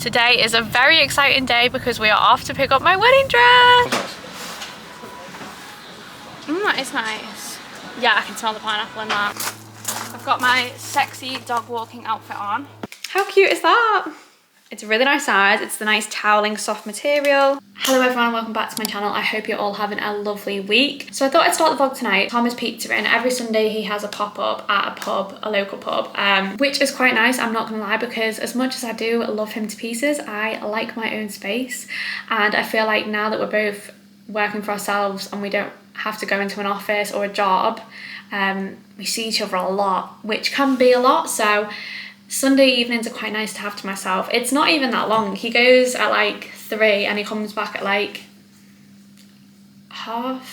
Today is a very exciting day because we are off to pick up my wedding dress. That is nice. Yeah, I can smell the pineapple in that. I've got my sexy dog walking outfit on. How cute is that? It's a really nice size. It's the nice toweling soft material. Hello everyone and welcome back to my channel. I hope you're all having a lovely week. So I thought I'd start the vlog tonight. Thomas Pizza in. Every Sunday he has a pop-up at a pub, a local pub, which is quite nice, I'm not gonna lie, because as much as I do love him to pieces, I like my own space. And I feel like now that we're both working for ourselves and we don't have to go into an office or a job, we see each other a lot, which can be a lot. So Sunday evenings are quite nice to have to myself. It's not even that long. He goes at like 3 and he comes back at like half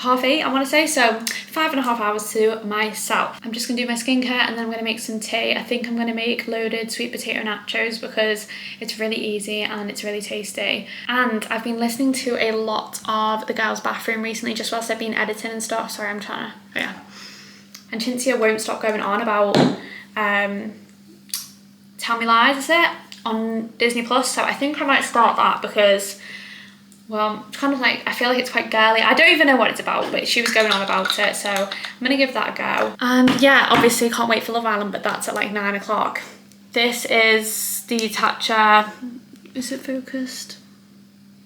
8, I want to say. So 5.5 hours to myself. I'm just gonna do my skincare and then I'm gonna make some tea. I think I'm gonna make loaded sweet potato nachos because it's really easy and it's really tasty. And I've been listening to a lot of The Girls Bathroom recently, just whilst I've been editing and stuff. Sorry, I'm trying to, oh yeah. And Cynthia won't stop going on about Tell Me Lies, is it? On Disney Plus. So I think I might start that because, well, it's kind of like, I feel like it's quite girly. I don't even know what it's about, but she was going on about it. So I'm gonna give that a go. And yeah, obviously can't wait for Love Island, but that's at like 9 o'clock. This is the Tatcha, is it focused?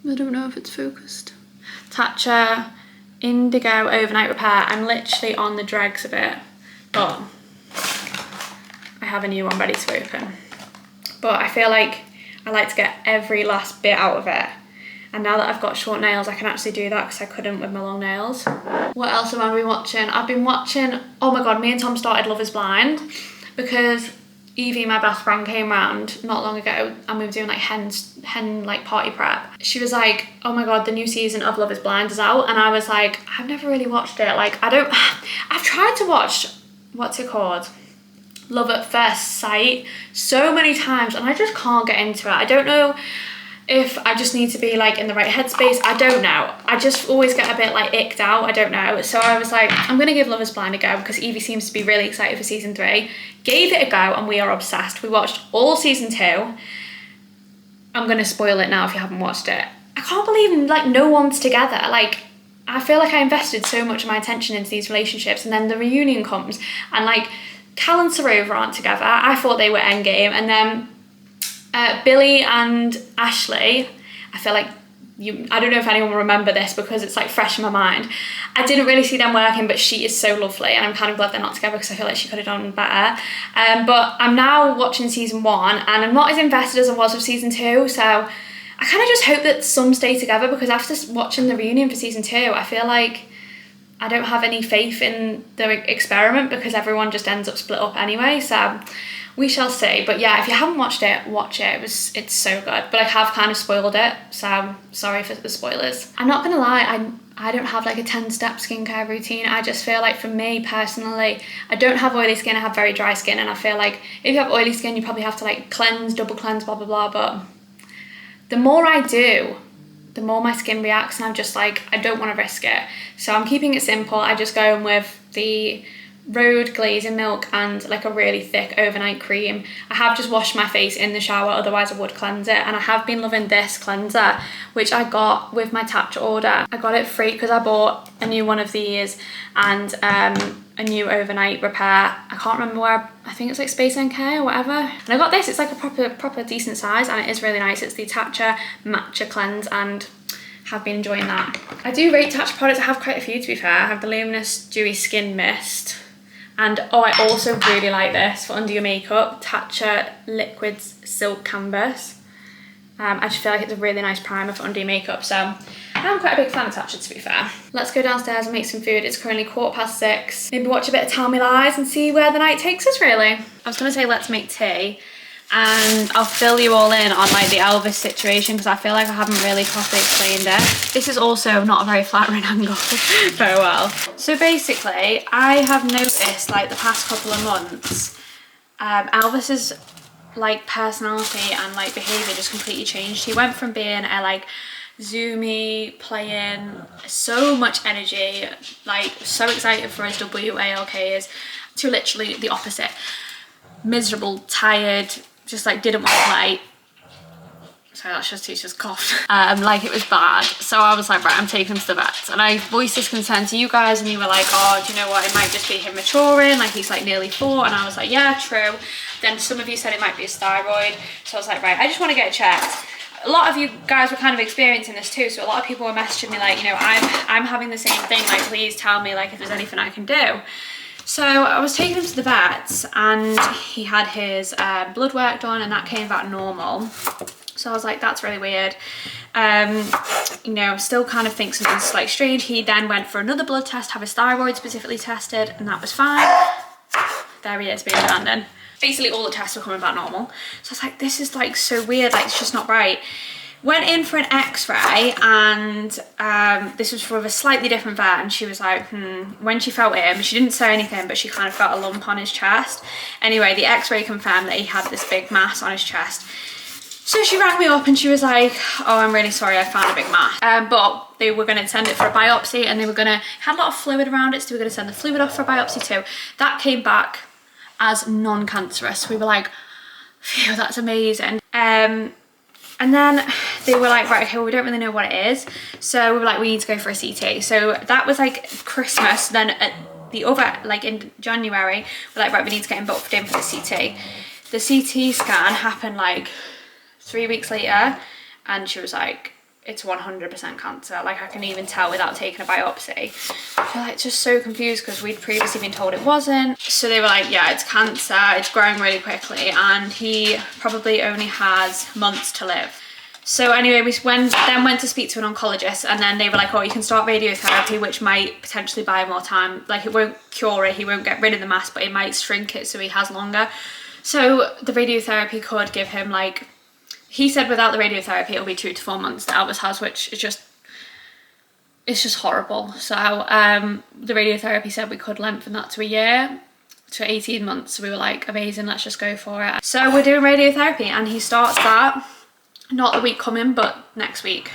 I don't know if it's focused. Tatcha Indigo Overnight Repair. I'm literally on the dregs of it, but I have a new one ready to open. But I feel like I like to get every last bit out of it. And now that I've got short nails, I can actually do that because I couldn't with my long nails. What else have I been watching? I've been watching, oh my God, me and Tom started Love is Blind because Evie, my best friend, came round not long ago and we were doing like hen like party prep. She was like, oh my God, the new season of Love is Blind is out. And I was like, I've never really watched it. Like, I've tried to watch, what's it called? Love at First Sight so many times and I just can't get into it. I don't know if I just need to be like in the right headspace. I don't know. I just always get a bit like icked out. I don't know. So I was like, I'm gonna give Love is Blind a go because Evie seems to be really excited for season 3. Gave it a go and we are obsessed. We watched all season 2. I'm gonna spoil it now if you haven't watched it. I can't believe like no one's together. Like, I feel like I invested so much of my attention into these relationships and then the reunion comes and like Cal and Sarova aren't together. I thought they were endgame. And then Billy and Ashley, I feel like, I don't know if anyone will remember this because it's like fresh in my mind. I didn't really see them working, but she is so lovely and I'm kind of glad they're not together because I feel like she could have done better. But I'm now watching season 1 and I'm not as invested as I was with season 2. So I kind of just hope that some stay together because after watching the reunion for season 2, I feel like I don't have any faith in the experiment because everyone just ends up split up anyway. So we shall see. But yeah, if you haven't watched it, watch it. It's so good. But I have kind of spoiled it, so sorry for the spoilers. I'm not gonna lie, I don't have like a 10-step skincare routine. I just feel like for me personally, I don't have oily skin, I have very dry skin, and I feel like if you have oily skin, you probably have to like cleanse, double cleanse, blah, blah, blah. But the more I do, the more my skin reacts, and I'm just like, I don't want to risk it. So I'm keeping it simple. I just go in with the Road Glazing Milk and like a really thick overnight cream. I have just washed my face in the shower, otherwise I would cleanse it. And I have been loving this cleanser, which I got with my Tatcha order. I got it free because I bought a new one of these and a new overnight repair. I can't remember where, I think it's like Space NK or whatever. And I got this, it's like a proper decent size and it is really nice. It's the Tatcha Matcha Cleanse and have been enjoying that. I do rate Tatcha products. I have quite a few to be fair. I have the Luminous Dewy Skin Mist. And oh, I also really like this for under your makeup, Tatcha Liquids Silk Canvas. I just feel like it's a really nice primer for under your makeup. So I'm quite a big fan of Tatcha to be fair. Let's go downstairs and make some food. It's currently 6:15. Maybe watch a bit of Tell Me Lies and see where the night takes us really. I was gonna say let's make tea and I'll fill you all in on like the Elvis situation because I feel like I haven't really properly explained it. This is also not a very flattering angle very well. So basically I have noticed like the past couple of months Elvis's like personality and like behaviour just completely changed. He went from being a like zoomy, playing, so much energy, like so excited for his WALKs, to literally the opposite. Miserable, tired, just like didn't want to play. sorry, that's just teacher's cough. Like it was bad. So I was like, right, I'm taking him to the vet. And I voiced this concern to you guys and you were like, oh, do you know what? It might just be him maturing, like he's like nearly 4. And I was like, yeah, true. Then some of you said it might be his thyroid. So I was like, right, I just want to get it checked. A lot of you guys were kind of experiencing this too. So a lot of people were messaging me like, you know, I'm having the same thing. Like, please tell me like if there's anything I can do. So I was taking him to the vet and he had his blood work done and that came back normal. So I was like, that's really weird. You know, still kind of think something's like strange. He then went for another blood test, have his thyroid specifically tested, and that was fine. There he is, being abandoned. Basically all the tests were coming back normal. So I was like, this is like so weird, like it's just not right. Went in for an x-ray and this was for a slightly different vet and she was like, when she felt him, she didn't say anything, but she kind of felt a lump on his chest. Anyway, the x-ray confirmed that he had this big mass on his chest. So she rang me up and she was like, oh, I'm really sorry, I found a big mass. But they were going to send it for a biopsy and they were going to, had a lot of fluid around it, so they were going to send the fluid off for a biopsy too. That came back as non-cancerous. We were like, phew, that's amazing. And then they were like, right, okay, well, we don't really know what it is. So we were like, we need to go for a CT. So that was like Christmas. Then at the other, like in January, we're like, right, we need to get him booked in for the CT. The CT scan happened like 3 weeks later. And she was like, it's 100% cancer. Like I can even tell without taking a biopsy. We're like just so confused because we'd previously been told it wasn't. So they were like, yeah, it's cancer, it's growing really quickly and he probably only has months to live. So anyway, we then went to speak to an oncologist and then they were like, oh, you can start radiotherapy, which might potentially buy more time. Like it won't cure it, he won't get rid of the mass, but it might shrink it so he has longer. So the radiotherapy could give him like, he said without the radiotherapy it'll be 2 to 4 months that Elvis has, which is just, it's just horrible. So the radiotherapy said we could lengthen that to a year, to 18 months. So we were like, amazing, let's just go for it. So we're doing radiotherapy and he starts that, not the week coming, but next week.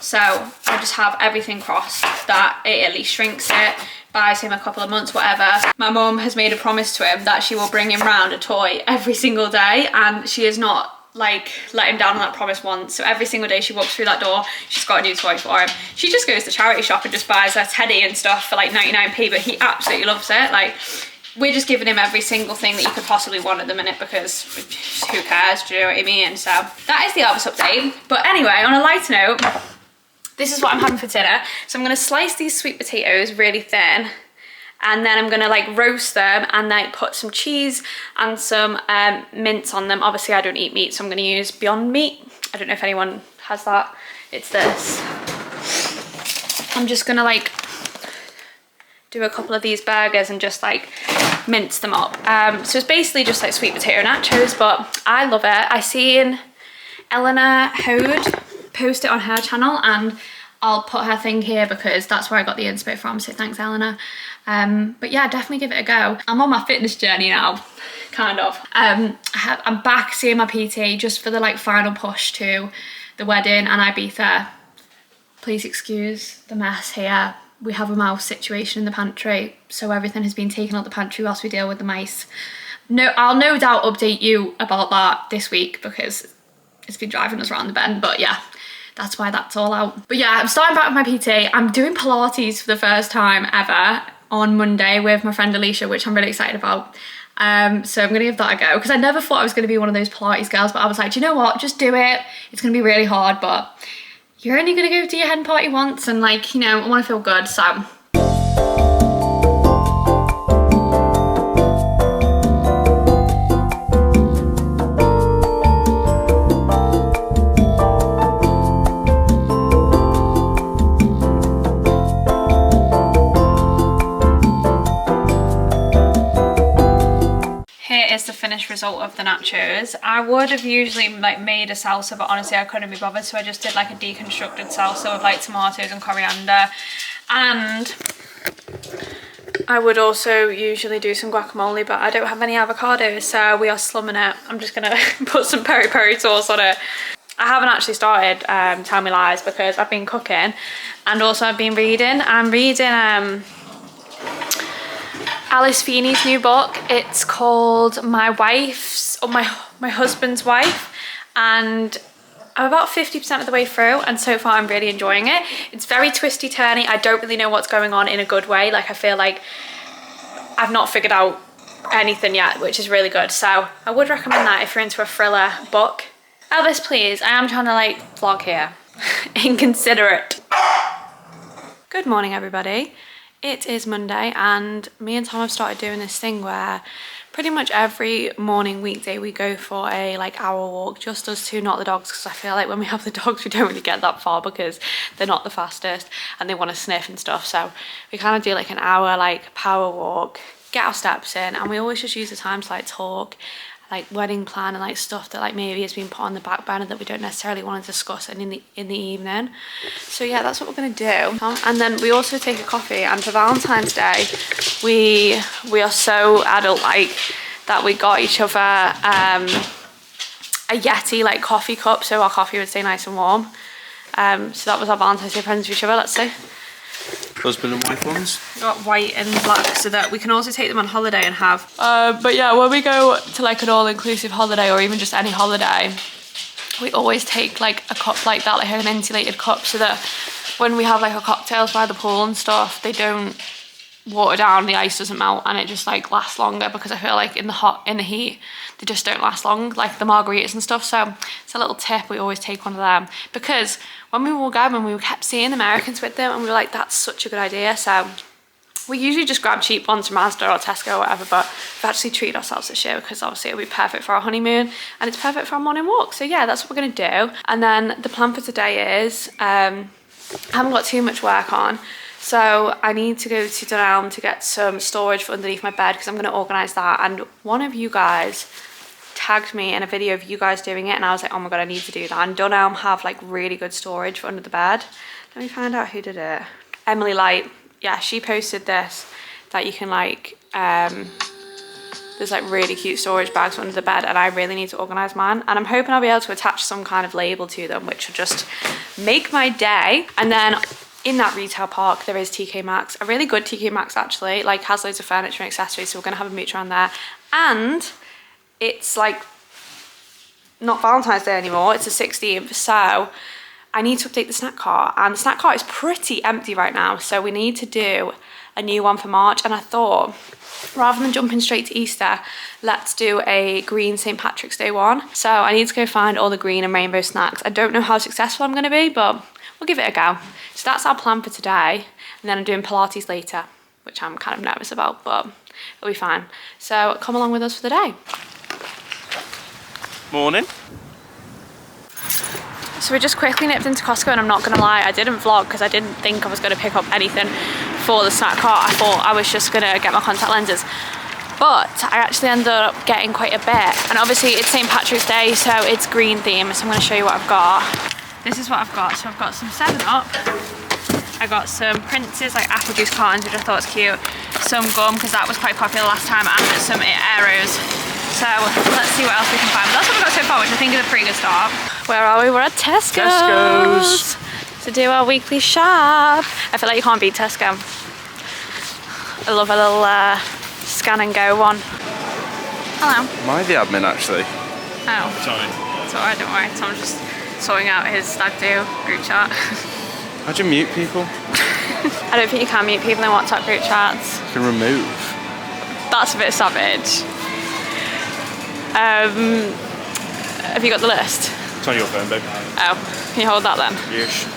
So I just have everything crossed that it at least shrinks it, buys him a couple of months, whatever. My mum has made a promise to him that she will bring him round a toy every single day and she is not like let him down on that promise once. So every single day she walks through that door, she's got a new toy for him. She just goes to charity shop and just buys a teddy and stuff for like 99p, but he absolutely loves it. Like we're just giving him every single thing that you could possibly want at the minute because who cares, do you know what I mean? So that is the Elvis update. But anyway, on a lighter note, this is what I'm having for dinner. So I'm gonna slice these sweet potatoes really thin and then I'm gonna like roast them and then put some cheese and some mince on them. Obviously I don't eat meat, so I'm gonna use Beyond Meat. I don't know if anyone has that. It's this. I'm just gonna like do a couple of these burgers and just like mince them up. So it's basically just like sweet potato nachos, but I love it. I seen Eleanor Hode post it on her channel and I'll put her thing here because that's where I got the inspo from, so thanks Eleanor. But yeah, definitely give it a go. I'm on my fitness journey now, kind of. I'm back seeing my PT just for the like final push to the wedding and Ibiza. Please excuse the mess here. We have a mouse situation in the pantry, so everything has been taken out the pantry whilst we deal with the mice. No, I'll no doubt update you about that this week because it's been driving us around the bend, but yeah, that's why that's all out. But yeah, I'm starting back with my PT. I'm doing Pilates for the first time ever on Monday with my friend Alicia, which I'm really excited about. So I'm gonna give that a go because I never thought I was gonna be one of those Pilates girls, but I was like, do you know what, just do it. It's gonna be really hard, but you're only gonna go to your hen party once and like, you know, I wanna feel good, so. Is the finished result of the nachos. I would have usually like made a salsa, but honestly I couldn't be bothered, so I just did like a deconstructed salsa with like tomatoes and coriander, and I would also usually do some guacamole, but I don't have any avocados, so we are slumming it. I'm just gonna put some peri peri sauce on it. I haven't actually started Tell Me Lies because I've been cooking and also I've been reading. I'm reading Alice Feeney's new book. It's called My Husband's Wife, and I'm about 50% of the way through, and so far I'm really enjoying it. It's very twisty turny. I don't really know what's going on in a good way. Like, I feel like I've not figured out anything yet, which is really good. So I would recommend that if you're into a thriller book. Elvis, please, I am trying to like vlog here. Inconsiderate. Good morning, everybody. It is Monday, and me and Tom have started doing this thing where pretty much every morning weekday we go for a like hour walk, just us two, not the dogs, because I feel like when we have the dogs we don't really get that far because they're not the fastest and they want to sniff and stuff. So we kind of do like an hour like power walk, get our steps in, and we always just use the time to like talk, like wedding plan and like stuff that like maybe has been put on the back burner that we don't necessarily want to discuss in the evening. So yeah, that's what we're gonna do. And then we also take a coffee, and for Valentine's Day we are so adult like that we got each other a Yeti like coffee cup so our coffee would stay nice and warm. So that was our Valentine's Day present to each other. Let's see. Husband and wife ones? We got white and black so that we can also take them on holiday and have. But yeah, when we go to like an all-inclusive holiday or even just any holiday, we always take like a cup like that, like an insulated cup, so that when we have like our cocktails by the pool and stuff, they don't water down, the ice doesn't melt, and it just like lasts longer, because I feel like in the heat they just don't last long, like the margaritas and stuff. So it's a little tip, we always take one of them, because when we were going, we kept seeing Americans with them and we were like, that's such a good idea. So we usually just grab cheap ones from Asda or Tesco or whatever, but we've actually treated ourselves this year because obviously it'll be perfect for our honeymoon and it's perfect for our morning walk. So yeah, that's what we're gonna do. And then the plan for today is I haven't got too much work on, so I need to go to Dunelm to get some storage for underneath my bed, because I'm going to organise that. And one of you guys tagged me in a video of you guys doing it, and I was like, oh my god, I need to do that. And Dunelm have like really good storage for under the bed. Let me find out who did it. Emily Light. Yeah, she posted this, that you can like, there's like really cute storage bags for under the bed, and I really need to organise mine. And I'm hoping I'll be able to attach some kind of label to them, which will just make my day. And then in that retail park there is TK Maxx, a really good TK Maxx actually, like has loads of furniture and accessories, so we're gonna have a mooch around there. And it's like not Valentine's Day anymore, it's the 16th, so I need to update the snack cart, and the snack cart is pretty empty right now, so we need to do a new one for March. And I thought, rather than jumping straight to Easter, let's do a green St. Patrick's Day one. So I need to go find all the green and rainbow snacks. I don't know how successful I'm going to be, but we'll give it a go. So that's our plan for today, and then I'm doing Pilates later, which I'm kind of nervous about, but it'll be fine. So come along with us for the day. Morning. So we just quickly nipped into Costco, and I'm not gonna lie, I didn't vlog because I didn't think I was gonna pick up anything for the snack cart. I thought I was just gonna get my contact lenses, but I actually ended up getting quite a bit. And obviously it's St. Patrick's Day, so it's green theme, so I'm gonna show you what I've got. This is what I've got. So I've got some 7-Up, I got some Prince's like apple juice cartons, which I thought was cute, some gum because that was quite popular last time, and some Aeros. So let's see what else we can find. But that's what we've got so far, which I think is a pretty good start. Where are we? We're at Tesco's to do our weekly shop. I feel like you can't beat Tesco. I love a little scan and go one. Hello. Am I the admin actually? Oh. Sorry. It's alright, don't worry. Tom's just sorting out his stag do group chat. How'd you mute people? I don't think you can mute people in WhatsApp group chats. You can remove. That's a bit savage. Have you got the list? It's on your phone, babe. Oh, can you hold that then? Yes.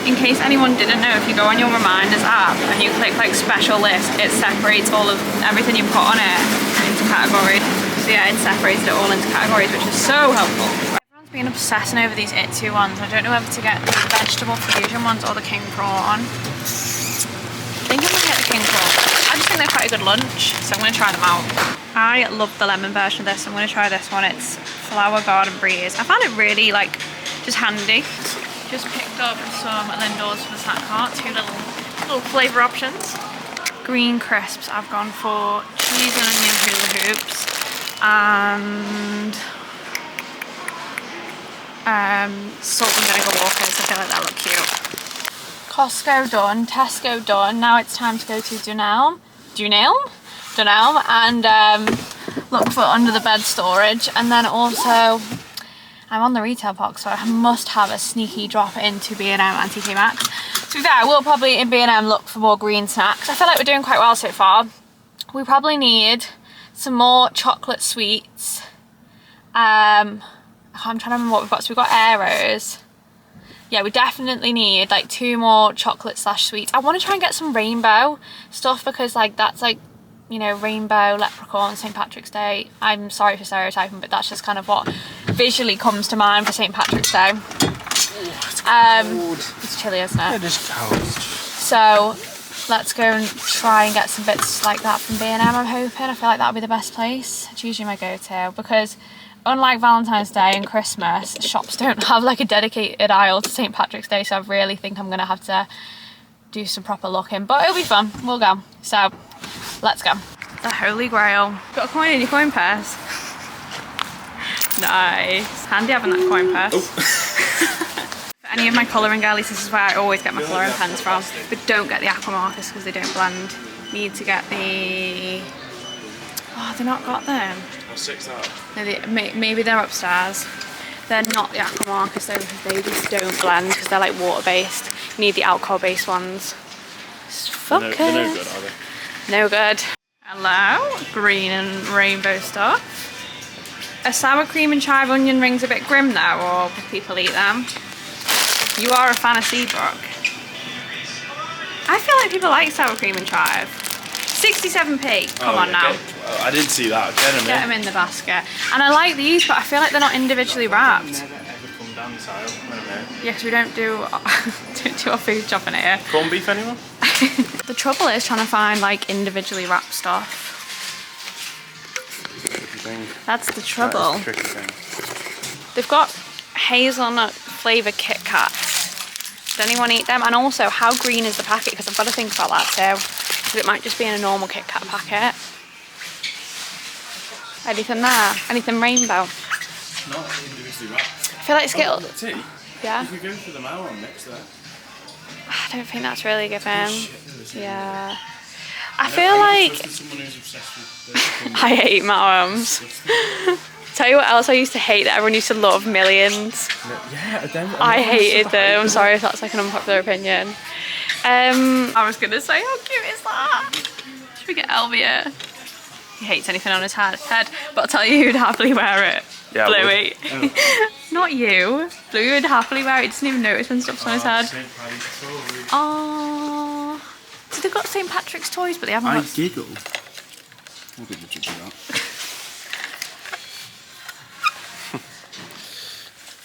In case anyone didn't know, if you go on your Reminders app and you click like special list, it separates all of everything you've got on it into categories. So yeah, it separates it all into categories, which is so helpful. Everyone's been obsessing over these Itsu ones. I don't know whether to get the vegetable fusion ones or the king prawn. I think I'm gonna get the king prawn. I just think they're quite a good lunch, so I'm gonna try them out. I love the lemon version of this, so I'm gonna try this one. It's Flower Garden Breeze. I found it really like just handy. Just picked up some Lindors for the snack cart, 2 little flavour options. Green crisps, I've gone for cheese and onion hula hoops, and salt and vinegar walkers. I feel like that look cute. Costco done, Tesco done. Now it's time to go to Dunelm and look for under the bed storage. And then also I'm on the retail box, so I must have a sneaky drop into B&M and TK Maxx. To be fair, I will probably in B&M look for more green snacks. I feel like we're doing quite well so far. We probably need some more chocolate sweets. I'm trying to remember what we've got. So we've got Aeros. Yeah, we definitely need like 2 more chocolate / sweets. I want to try and get some rainbow stuff because like that's like, you know, rainbow, leprechaun, St. Patrick's Day. I'm sorry for stereotyping, but that's just kind of what visually comes to mind for St. Patrick's Day. It's chilly, isn't it? It is cold. So let's go and try and get some bits like that from B&M, I'm hoping. I feel like that'll be the best place. It's usually my go-to because unlike Valentine's Day and Christmas, shops don't have like a dedicated aisle to St. Patrick's Day, so I really think I'm gonna have to do some proper looking, but it'll be fun. We'll go. So let's go. The Holy Grail. Got a coin in your coin purse. Nice. Handy having that coin purse. Oh. For any of my colouring girlies, this is where I always get my colouring pens from, but don't get the aqua markers because they don't blend. Need to get the... Oh, they've not got them. I'll stick that. No, maybe they're upstairs. They're not the aqua markers though because they just don't blend because they're like water based. You need the alcohol based ones. They're no good, are they? No good. Hello, green and rainbow stuff. A sour cream and chive onion ring's a bit grim though, or will people eat them? You are a fan of Seabrook. I feel like people like sour cream and chive. 67p, come on now. I didn't see that. Get them in the basket. And I like these, but I feel like they're not individually wrapped. Never ever come down this aisle. I don't know. Yeah, because we don't do our food shopping here. Corned beef, anyone? The trouble is trying to find like individually wrapped stuff. That's the trouble. That is a tricky thing. They've got hazelnut flavour Kit Kats. Does anyone eat them? And also, how green is the packet? Because I've got to think about that too. Because it might just be in a normal Kit Kat packet. Anything there? Anything rainbow? Not individually wrapped. I feel like Skittles. Tea? Yeah. If we go for the Mao and mix that. I don't think that's really given. Yeah. I feel like I hate Mao-Ums. Tell you what else I used to hate that everyone used to love, Millions. Yeah, I hated them. I'm sorry if that's like an unpopular opinion. I was gonna say, how cute is that? Should we get Elvis? He hates anything on his head, but I'll tell you who'd happily wear it. Yeah, Bluey. Oh. Not you. Bluey would happily wear it. He doesn't even notice when stuff's on his head. Oh. So they've got St. Patrick's toys, but they haven't got... I giggle. I'll give the judge that.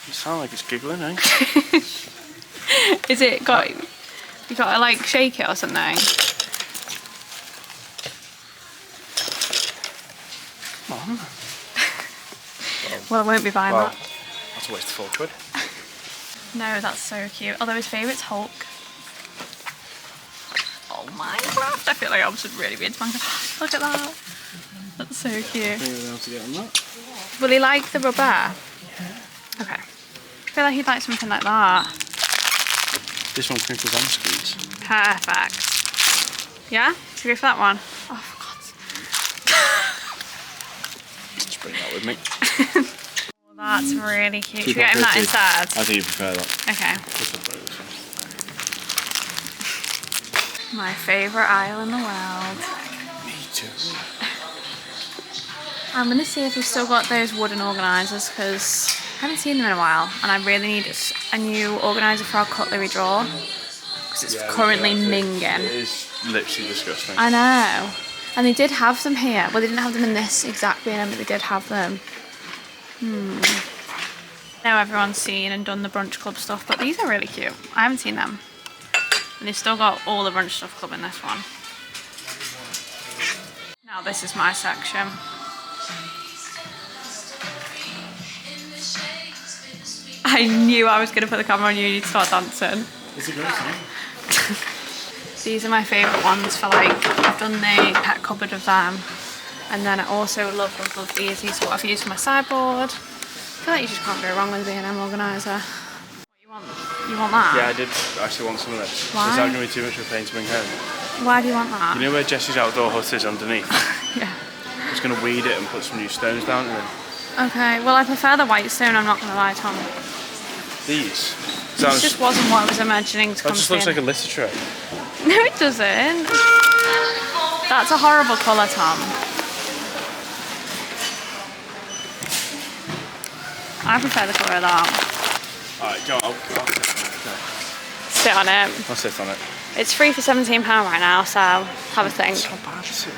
You sound like it's giggling, eh? Is it got... You got to like shake it or something? Come on. Well, I won't be buying that. That's a waste of £4. No, that's so cute. Although his favourite's Hulk. Oh, Minecraft. I feel like I should really be into Minecraft. Look at that. That's so cute. Maybe able to get on that. Will he like the rubber? Yeah. Okay. I feel like he'd like something like that. This one crinkles and squeeze. Perfect. Yeah? Should we go for that one? Oh, for God's sake. Just bring that with me. Well, that's really cute. Should we get him that instead? I think you prefer that. Okay. My favourite aisle in the world. Me too. I'm going to see if we've still got those wooden organisers because I haven't seen them in a while and I really need a new organiser for our cutlery drawer because it's currently minging. It is literally disgusting. I know. And they did have them here. Well, they didn't have them in this exact B&M, but they did have them. Now everyone's seen and done the brunch club stuff, but these are really cute. I haven't seen them. And they've still got all the brunch stuff club in this one. Now this is my section. I knew I was going to put the camera on you and you'd start dancing. It's a great song. These are my favourite ones for like, I've done the pet cupboard of them. And then I also love these. These are what I've used for my sideboard. I feel like you just can't go wrong with a B&M organiser. You want that? Yeah, I did actually want some of this. Why? Is that going to be too much of a pain to bring home? Why do you want that? You know where Jessie's outdoor hut is underneath? Yeah. I was going to weed it and put some new stones down and then Okay, well I prefer the white stone, I'm not going to lie, Tom. These? This just wasn't what I was imagining to come That just looks like a litter tray. No, it doesn't. That's a horrible colour, Tom. I prefer the colour of that. Alright, go on, I'll Sit on it. I'll sit on it. It's free for £17 right now, so have a think. It's not bad, is it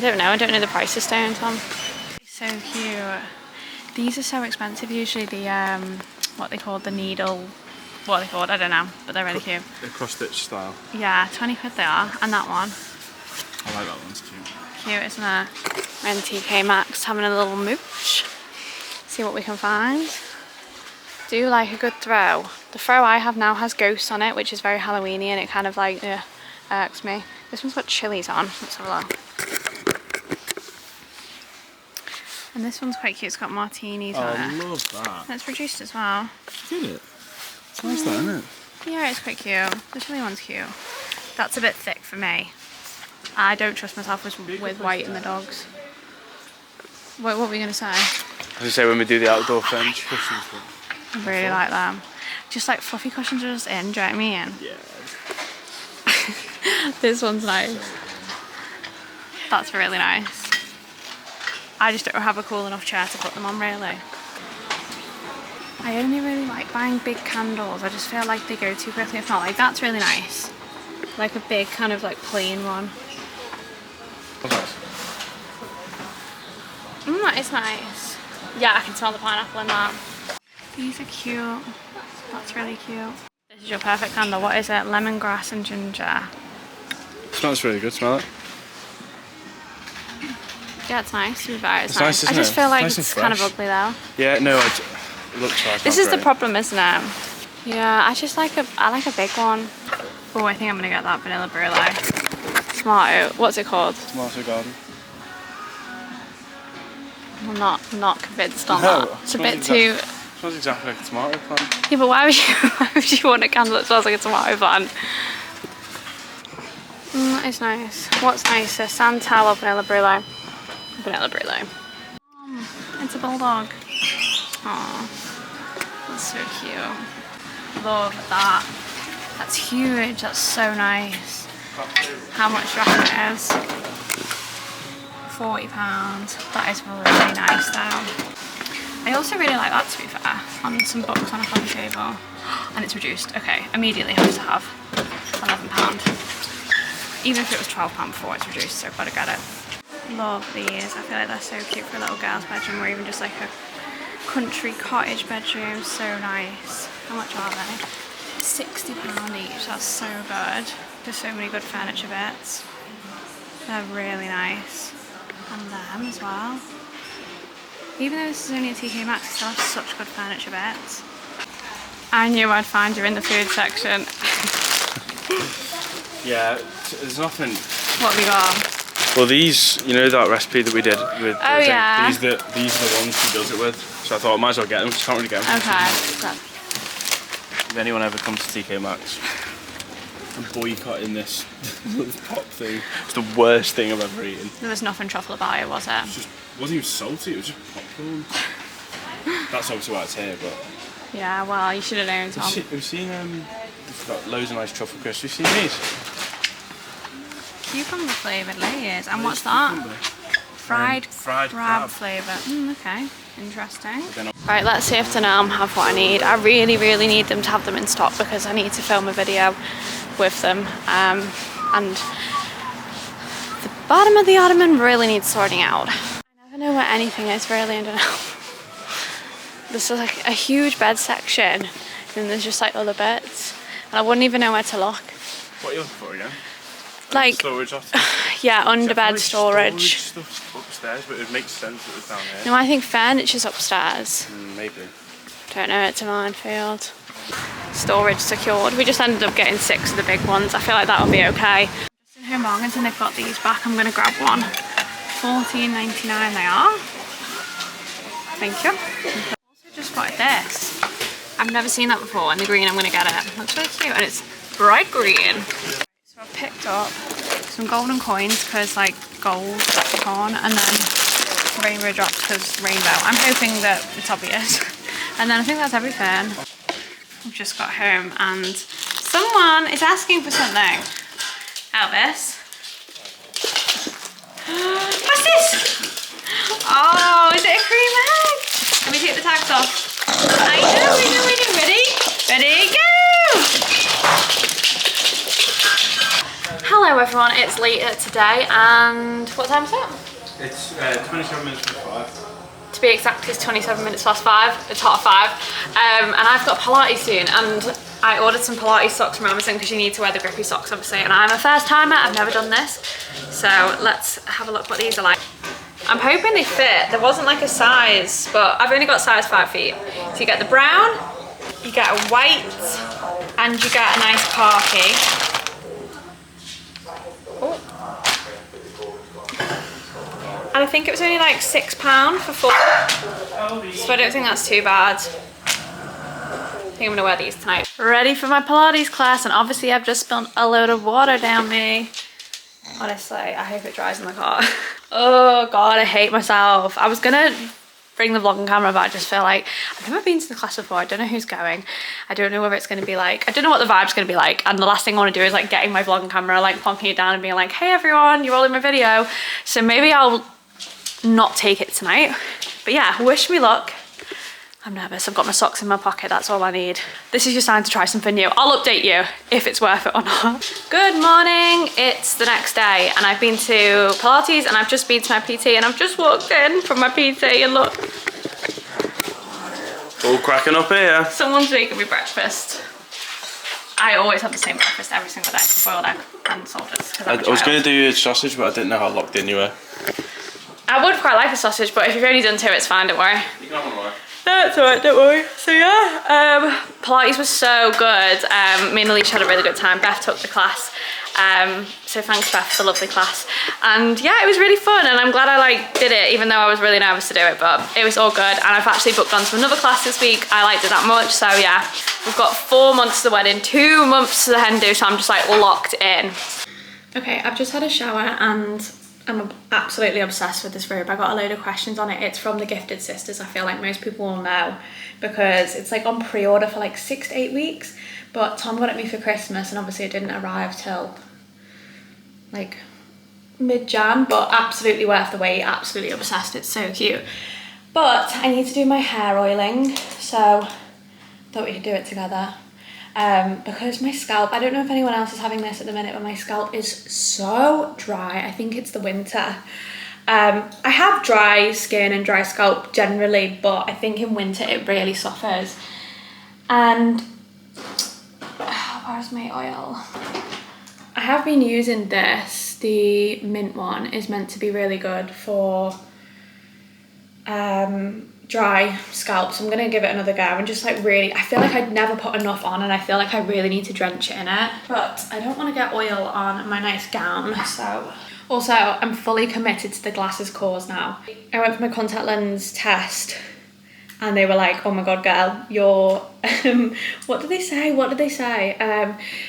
really? I don't know the price of stone, Tom. So cute. These are so expensive usually, the what they call the needle, what are they called, I don't know, but they're really cute. The cross-stitch style. Yeah, 20 quid they are, and that one. I like that one, it's cute. Cute, isn't it? We're in TK Maxx having a little mooch. See what we can find. Do like a good throw. The throw I have now has ghosts on it, which is very Halloweeny, and it kind of like irks me. This one's got chilies on. Let's have a look. And this one's quite cute. It's got martinis on it. I love that. And it's reduced as well. Did it? It's nice that, isn't it? Yeah, it's quite cute. The chili one's cute. That's a bit thick for me. I don't trust myself with white in the dogs. What were we going to say? I was going to say when we do the outdoor furniture cushions. I really like them. Just like fluffy cushions are just in, do you know what I mean? Yeah. This one's nice. That's really nice. I just don't have a cool enough chair to put them on, really. I only really like buying big candles. I just feel like they go too quickly. If not, like that's really nice. Like a big kind of like plain one. That is nice. Yeah, I can smell the pineapple in that. These are cute. That's really cute. This is your perfect candle. What is it? Lemongrass and ginger. Smells really good, smell it. Yeah, it's nice. To be fair, it's nice, I just feel like nice it's kind of ugly though. Yeah, no, it looks like. This is the problem, isn't it? Yeah, I like a big one. Oh, I think I'm gonna get that vanilla brulee. Tomato. What's it called? Tomato garden. I'm not convinced on No, that. It's a bit too. It smells exactly like a tomato plant. Yeah, but why would you want a candle that smells like a tomato plant? That is nice. What's nicer, Santal or vanilla brulee? Vanilla brulee. It's a bulldog. Aww, that's so cute. Love that. That's huge. That's so nice. How much do you reckon it is? £40. That is really nice though. I also really like that, to be fair, on some books on a coffee table. And it's reduced. Okay, immediately have to have £11. Even if it was £12 before, it's reduced, so I've got to get it. Love these. I feel like they're so cute for a little girl's bedroom, or even just like a country cottage bedroom. So nice. How much are they? £60 each. That's so good. There's so many good furniture bits. They're really nice. And them as well. Even though this is only a TK Maxx, it still has such good furniture bits. I knew I'd find you in the food section. Yeah, there's nothing. What have we got? Well, these, you know that recipe that we did with. Oh yeah. These are the ones she does it with. So I thought I might as well get them. She can't really get them. Okay. If anyone ever comes to TK Maxx, I'm boycotting this pop thing. It's the worst thing I've ever eaten. There was nothing truffle about it, was it? It wasn't even salty. It was just popcorn. That's obviously why it's here, but. Yeah, well, you should have known, Tom. We've seen we've got loads of nice truffle crisps. We've seen these. Cucumber flavoured layers. And what's that? Fried crab flavour. Okay, interesting. Right, let's see if the Nam have what I need. I really, really need them to have them in stock because I need to film a video with them. And the bottom of the ottoman really needs sorting out. I never know where anything is really, I don't know. This is like a huge bed section, and there's just like other bits, and I wouldn't even know where to look. What are you looking for again? Like storage yeah, under-bed storage. Stuff upstairs, but it makes sense that it's down here. No, I think furniture's upstairs. Maybe. Don't know, it's a minefield. Storage secured. We just ended up getting 6 of the big ones. I feel like that'll be okay. Just in Home Bargains and they've got these back. I'm gonna grab one. £14.99 they are. Thank you. Just spotted this. I've never seen that before, and the green I'm going to get it. Looks really cute, and it's bright green. So I've picked up some golden coins because like gold, leprechaun, and then rainbow drops because rainbow. I'm hoping that it's obvious. And then I think that's everything. I've just got home and someone is asking for something. Elvis. What's this? Oh, is it a cream egg? Let me take the tags off. I know. Ready? Ready, go! Hello everyone, it's later today and what time is it? It's 27 minutes past 5. To be exact, it's 27 minutes past 5. It's hot at 5. And I've got Pilates soon and I ordered some Pilates socks from Amazon because you need to wear the grippy socks obviously, and I'm a first timer, I've never done this. So let's have a look what these are like. I'm hoping they fit. There wasn't like a size, but I've only got size 5 feet. So you get the brown, you get a white, and you get a nice khaki. Oh. And I think it was only like £6 for 4. So I don't think that's too bad. I think I'm gonna wear these tonight. Ready for my Pilates class, and obviously I've just spilled a load of water down me. Honestly, I hope it dries in the car. Oh God, I hate myself. I was gonna bring the vlogging camera, but I just feel like I've never been to the class before. I don't know who's going. I don't know whether it's gonna be like, I don't know what the vibe's gonna be like. And the last thing I wanna do is like getting my vlogging camera, like plonking it down and being like, hey everyone, you're all in my video. So maybe I'll not take it tonight. But yeah, wish me luck. I'm nervous, I've got my socks in my pocket, that's all I need. This is your sign to try something new. I'll update you if it's worth it or not. Good morning, it's the next day and I've been to Pilates and I've just been to my PT and I've just walked in from my PT and look. All cracking up here. Someone's making me breakfast. I always have the same breakfast every single day, boiled egg and salters. I was going to do a sausage, but I didn't know how locked in you were. I would quite like a sausage, but if you've only done 2, it's fine, don't worry. You can have one. That's alright, don't worry. So yeah, Pilates was so good. Me and Alicia had a really good time. Beth took the class. So thanks Beth for the lovely class. And yeah, it was really fun and I'm glad I did it, even though I was really nervous to do it, but it was all good. And I've actually booked on to another class this week. I liked it that much, so yeah. We've got 4 months to the wedding, 2 months to the hen do, so I'm just like locked in. Okay, I've just had a shower and I'm absolutely obsessed with this robe. I got a load of questions on it. It's from the Gifted Sisters. I feel like most people will know because it's like on pre-order for like 6 to 8 weeks. But Tom got it me for Christmas and obviously it didn't arrive till like mid-Jan, but absolutely worth the wait, absolutely obsessed. It's so cute. But I need to do my hair oiling, so thought we could do it together. Because my scalp, I don't know if anyone else is having this at the minute, but my scalp is so dry. I think it's the winter. I have dry skin and dry scalp generally, but I think in winter it really suffers. And where's my oil? I have been using this. The mint one is meant to be really good for dry scalp, so I'm gonna give it another go and just like really, I feel like I'd never put enough on and I feel like I really need to drench it in it, but I don't want to get oil on my nice gown. So also I'm fully committed to the glasses cause now. I went for my contact lens test and they were like, oh my god girl, you're what did they say?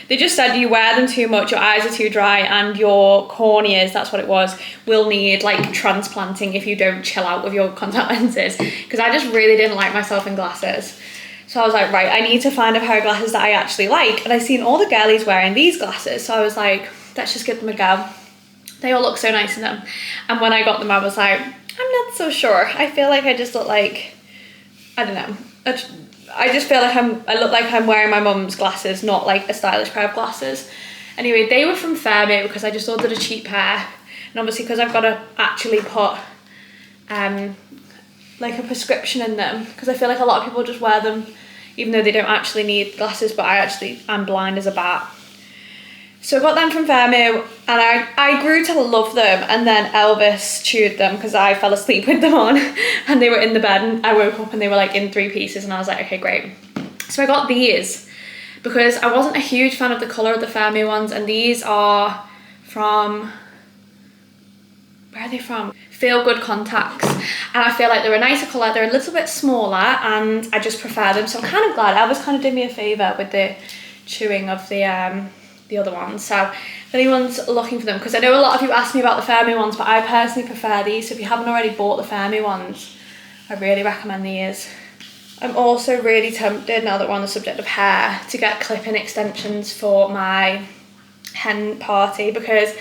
They just said you wear them too much, your eyes are too dry and your corneas, that's what it was, will need like transplanting if you don't chill out with your contact lenses, because I just really didn't like myself in glasses. So I was like, right, I need to find a pair of glasses that I actually like, and I seen all the girlies wearing these glasses, so I was like, let's just give them a go. They all look so nice in them, and when I got them I was like, I'm not so sure. I feel like I just look like, I don't know, I just feel like I look like I'm wearing my mum's glasses, not like a stylish pair of glasses. Anyway, they were from Fairmere because I just ordered a cheap pair, and obviously because I've got to actually put like a prescription in them, because I feel like a lot of people just wear them even though they don't actually need glasses, but I'm blind as a bat. So I got them from Fairmere and I grew to love them, and then Elvis chewed them because I fell asleep with them on and they were in the bed and I woke up and they were like in 3 pieces and I was like, okay, great. So I got these because I wasn't a huge fan of the colour of the Fairmere ones, and these are from, where are they from? Feel Good Contacts, and I feel like they're a nicer colour, they're a little bit smaller and I just prefer them, so I'm kind of glad. Elvis kind of did me a favour with the chewing of the the other ones. So if anyone's looking for them, because I know a lot of you asked me about the Fermi ones, but I personally prefer these. So if you haven't already bought the Fermi ones, I really recommend these. I'm also really tempted, now that we're on the subject of hair, to get clip-in extensions for my hen party, because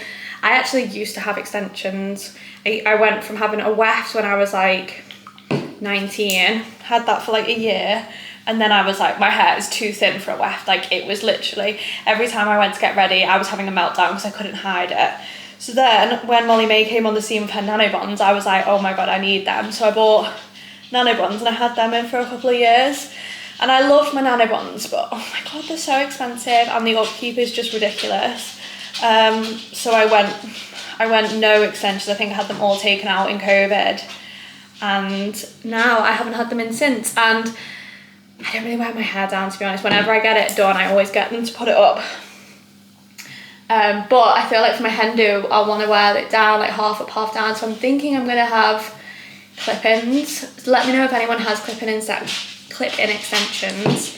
I actually used to have extensions. I went from having a weft when I was like 19, had that for like a year, and then I was like, my hair is too thin for a weft. Like, it was literally, every time I went to get ready, I was having a meltdown because I couldn't hide it. So then when Molly May came on the scene with her nano bonds, I was like, oh my God, I need them. So I bought nano bonds and I had them in for a couple of years. And I loved my nano bonds, but oh my God, they're so expensive and the upkeep is just ridiculous. So I went no extensions. I think I had them all taken out in COVID. And now I haven't had them in since. And I don't really wear my hair down, to be honest. Whenever I get it done, I always get them to put it up. But I feel like for my hen do, I want to wear it down, like half up, half down. So I'm thinking I'm going to have clip-ins. Let me know if anyone has clip-in extensions.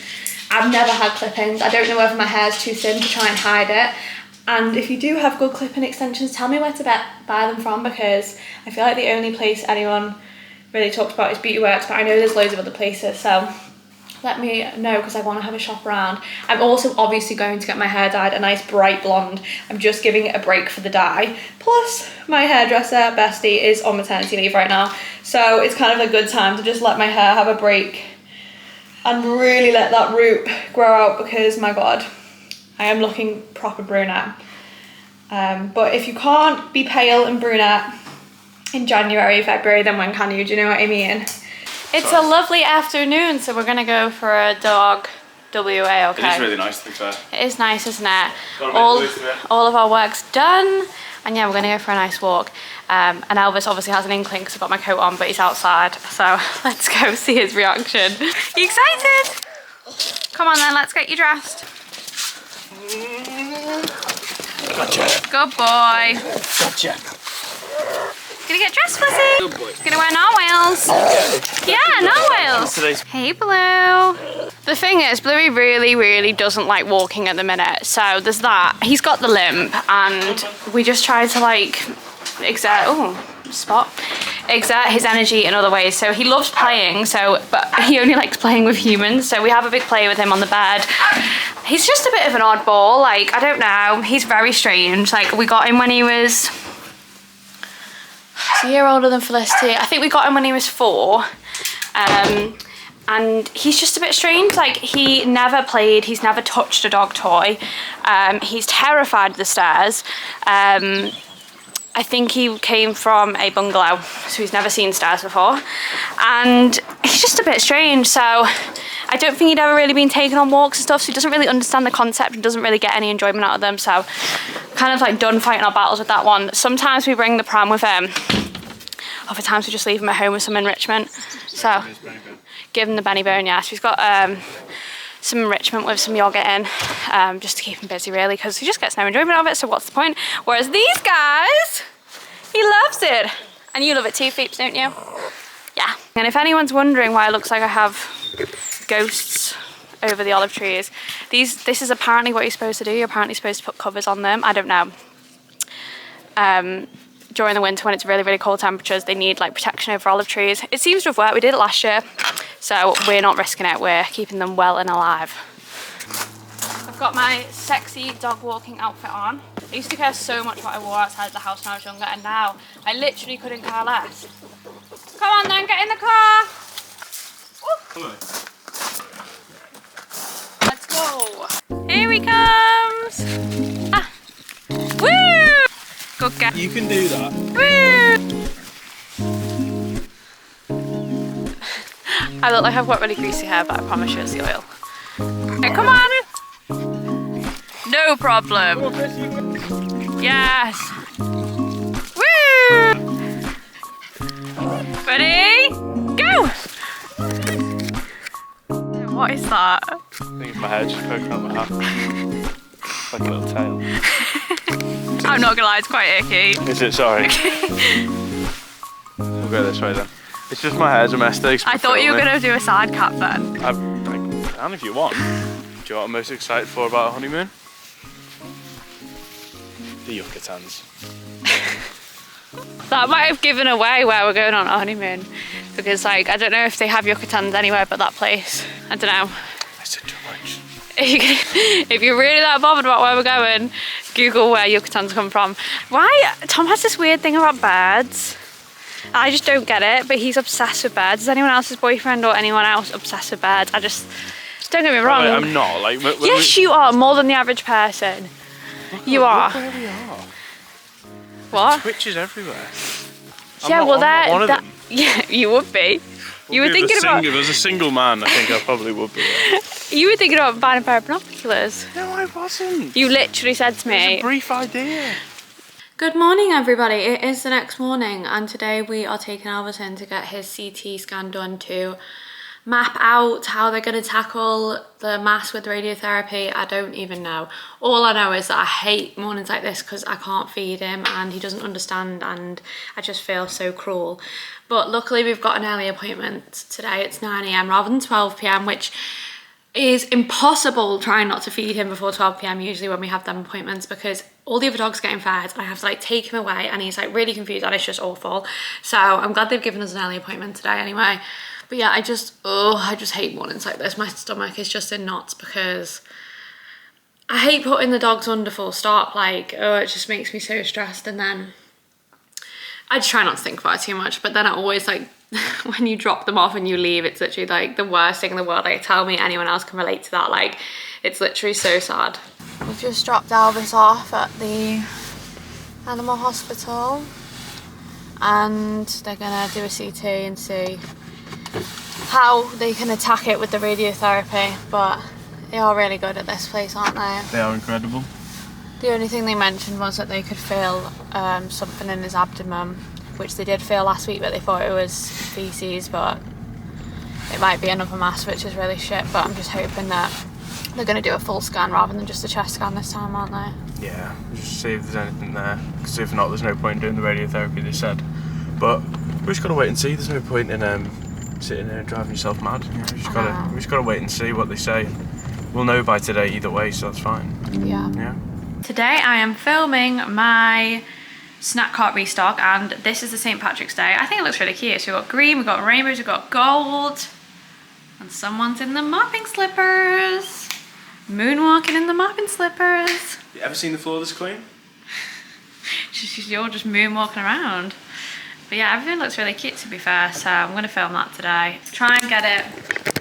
I've never had clip-ins. I don't know whether my hair's too thin to try and hide it. And if you do have good clip-in extensions, tell me where to buy them from, because I feel like the only place anyone really talks about is Beauty Works, but I know there's loads of other places, so let me know, because I want to have a shop around. I'm also obviously going to get my hair dyed a nice bright blonde. I'm just giving it a break for the dye. Plus, my hairdresser, Bestie, is on maternity leave right now, so it's kind of a good time to just let my hair have a break and really let that root grow out, because my God, I am looking proper brunette. But if you can't be pale and brunette in January, February, then when can you? Do you know what I mean? It's a lovely afternoon, so we're gonna go for a dog WA, okay? It is really nice, to be fair. It is nice, isn't it? All of our work's done, and yeah, we're gonna go for a nice walk. And Elvis obviously has an inkling because I've got my coat on, but he's outside, so let's go see his reaction. You excited? Come on then, let's get you dressed. Gotcha. Good boy. Gotcha. Gonna get dressed, Pussy. Good boy. Gonna wear narwhals. Yeah, narwhals. Hey, Blue. The thing is, Bluey really doesn't like walking at the minute. So there's that. He's got the limp, and we just try to like exert his energy in other ways. So he loves playing, but he only likes playing with humans. So we have a big play with him on the bed. He's just a bit of an oddball. Like, I don't know. He's very strange. Like, we got him when he was a year older than Felicity. I think we got him when he was 4. And he's just a bit strange. Like, he never played, he's never touched a dog toy. He's terrified of the stairs. I think he came from a bungalow, so he's never seen stairs before. And he's just a bit strange, so I don't think he'd ever really been taken on walks and stuff, so he doesn't really understand the concept and doesn't really get any enjoyment out of them. So kind of like done fighting our battles with that one. Sometimes we bring the pram with him. Other times we just leave him at home with some enrichment. So give him the Benny Bone, yeah. So he's got some enrichment with some yogurt in, just to keep him busy really, because he just gets no enjoyment out of it, so what's the point? Whereas these guys, he loves it. And you love it too, Feeps, don't you? Yeah. And if anyone's wondering why it looks like I have ghosts over the olive trees, this is apparently what you're supposed to do. You're apparently supposed to put covers on them. I don't know. During the winter when it's really cold temperatures, they need like protection over olive trees. It seems to have worked. We did it last year, so we're not risking it. We're keeping them well and alive. I've got my sexy dog walking outfit on. I used to care so much what I wore outside the house when I was younger, and now I literally couldn't care less. Come on then, get in the car. Come on. Let's go. Here he comes. Ah. Woo! Good girl. You can do that. Woo! I look like I've got really greasy hair, but I promise you it's the oil. Okay, come on. No problem. Yes. Woo! Ready? Go! What is that? I think it's my hair just poking out my hat. Like a little tail. I'm not gonna lie, it's quite icky. Is it? Sorry. We'll go this way then. It's just my hair's a mess. I thought you were gonna do a side cut then. I can if you want. Do you know what I'm most excited for about a honeymoon? the Yucatans. That might have given away where we're going on our honeymoon, because like I don't know if they have Yucatans anywhere but that place. I don't know. I said too much. If you're really that bothered about where we're going, Google where Yucatans come from. Why? Tom has this weird thing about birds. I just don't get it, but he's obsessed with birds. Is anyone else's boyfriend or anyone else obsessed with birds? Don't get me wrong. I'm not. Like, yes, you are, more than the average person. You are. Look where we are. What? Twitches everywhere. Yeah, well, I'm not one of them. Yeah, you would be. You were thinking about. If I was a single man, I think I probably would be. You were thinking about buying a pair of binoculars. No, I wasn't. You literally said to me. It was a brief idea. Good morning, everybody. It is the next morning, and today we are taking Elvis in to get his CT scan done to map out how they're going to tackle the mass with radiotherapy. I don't even know. All I know is that I hate mornings like this because I can't feed him and he doesn't understand, and I just feel so cruel. But luckily we've got an early appointment today. It's 9 AM rather than 12 PM, which is impossible trying not to feed him before 12 PM usually when we have them appointments, because all the other dogs are getting fed and I have to like take him away and he's like really confused and it's just awful. So I'm glad they've given us an early appointment today anyway. But yeah, I just hate mornings like this. My stomach is just in knots because I hate putting the dogs under full stop. Like, it just makes me so stressed. And then I just try not to think about it too much. But then I always like, when you drop them off and you leave, it's literally like the worst thing in the world. Like, tell me anyone else can relate to that. Like, it's literally so sad. We've just dropped Elvis off at the animal hospital. And they're gonna do a CT and see how they can attack it with the radiotherapy, but they are really good at this place, aren't they? They are incredible. The only thing they mentioned was that they could feel something in his abdomen, which they did feel last week, but they thought it was feces, but it might be another mass, which is really shit. But I'm just hoping that they're going to do a full scan rather than just a chest scan this time, aren't they? Yeah, just see if there's anything there, because if not, there's no point in doing the radiotherapy, they said. But we just got to wait and see. There's no point in sitting there and driving yourself mad. You know, we just gotta wait and see what they say. We'll know by today either way, so that's fine. Yeah. Today I am filming my snack cart restock, and this is the St. Patrick's Day. I think it looks really cute. So we've got green, we've got rainbows, we've got gold, and someone's in the mopping slippers. Moonwalking in the mopping slippers. You ever seen the floor of this queen? You're just moonwalking around. But yeah, everything looks really cute, to be fair, so I'm going to film that today. Try and get it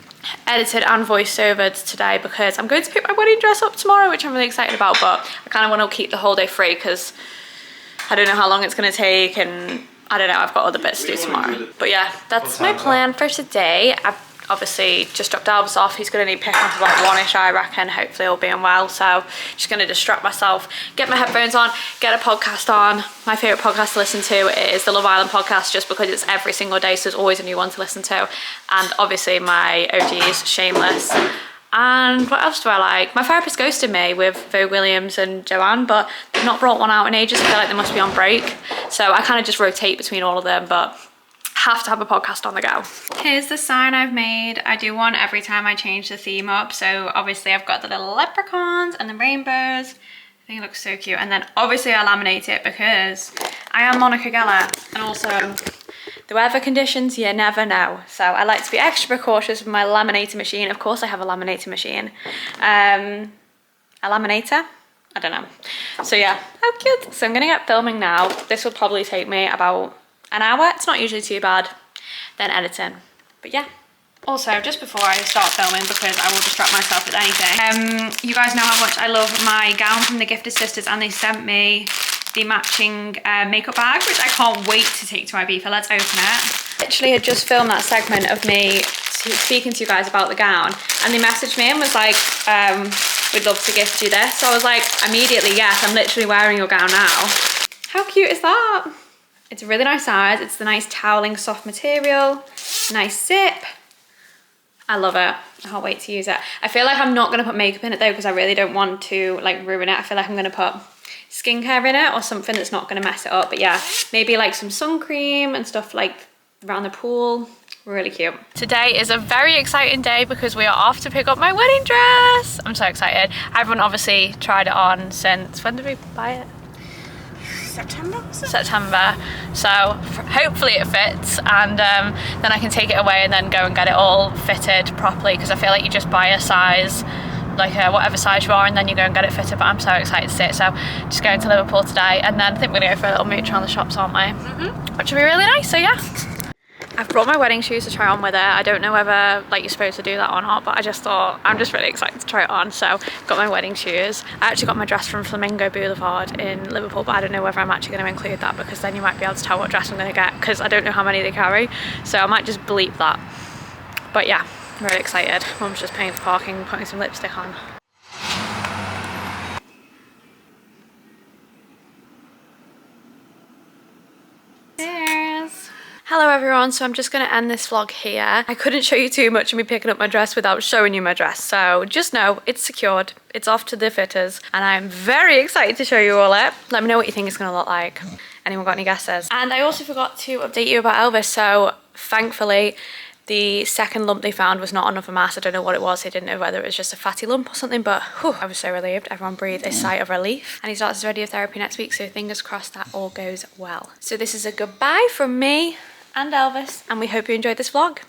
edited and voiced over today, because I'm going to pick my wedding dress up tomorrow, which I'm really excited about, but I kind of want to keep the whole day free because I don't know how long it's going to take, and I don't know, I've got other bits to do tomorrow. But yeah, that's my plan for today. I've obviously just dropped Elvis off. He's going to need picking up about 1ish, I reckon, hopefully all being well. So just going to distract myself, get my headphones on, get a podcast on. My favourite podcast to listen to is the Love Island podcast, just because it's every single day, so there's always a new one to listen to. And obviously my OGs, Shameless. And what else do I like? My therapist ghosted me with Vogue Williams and Joanne, but they've not brought one out in ages. I feel like they must be on break. So I kind of just rotate between all of them, but have to have a podcast on the go. Here's the sign I've made. I do one every time I change the theme up. So obviously I've got the little leprechauns and the rainbows. I think it looks so cute. And then obviously I laminate it because I am Monica Geller, and also the weather conditions, you never know. So I like to be extra precautious with my laminator machine. Of course I have a laminator machine. A laminator? I don't know. So yeah, how cute. So I'm gonna get filming now. This will probably take me about an hour. It's not usually too bad. Then editing. But yeah. Also, just before I start filming, because I will distract myself with anything, you guys know how much I love my gown from the Gifted Sisters, and they sent me the matching makeup bag, which I can't wait to take to Ibiza. Let's open it. Literally had just filmed that segment of me speaking to you guys about the gown, and they messaged me and was like, we'd love to gift you this. So I was like, immediately, yes, I'm literally wearing your gown now. How cute is that? It's a really nice size. It's the nice toweling soft material, nice zip. I love it. I can't wait to use it. I feel like I'm not gonna put makeup in it though, because I really don't want to like ruin it. I feel like I'm gonna put skincare in it or something that's not gonna mess it up. But yeah, maybe like some sun cream and stuff like around the pool. Really cute. Today is a very exciting day because we are off to pick up my wedding dress. I'm so excited. I haven't obviously tried it on since, when did we buy it? September, was it? September. So hopefully it fits, and then I can take it away and then go and get it all fitted properly, because I feel like you just buy a size, like whatever size you are, and then you go and get it fitted. But I'm so excited to see it. So just going to Liverpool today, and then I think we're gonna go for a little mooch around the shops, aren't we? Which will be really nice. So yeah, I've brought my wedding shoes to try on with it. I don't know whether like you're supposed to do that or not, but I just thought I'm just really excited to try it on. So I've got my wedding shoes. I actually got my dress from Flamingo Boulevard in Liverpool, but I don't know whether I'm actually going to include that, because then you might be able to tell what dress I'm going to get, because I don't know how many they carry. So I might just bleep that. But yeah, I'm really excited. Mum's just paying for parking, putting some lipstick on. Cheers. Hello everyone, so I'm just going to end this vlog here. I couldn't show you too much of me picking up my dress without showing you my dress, so just know it's secured, it's off to the fitters, and I'm very excited to show you all it. Let me know what you think it's going to look like. Anyone got any guesses? And I also forgot to update you about Elvis, so thankfully the second lump they found was not another mass. I don't know what it was. They didn't know whether it was just a fatty lump or something, but whew, I was so relieved. Everyone breathed a sigh of relief. And he starts his radiotherapy next week, so fingers crossed that all goes well. So this is a goodbye from me and Elvis, and we hope you enjoyed this vlog.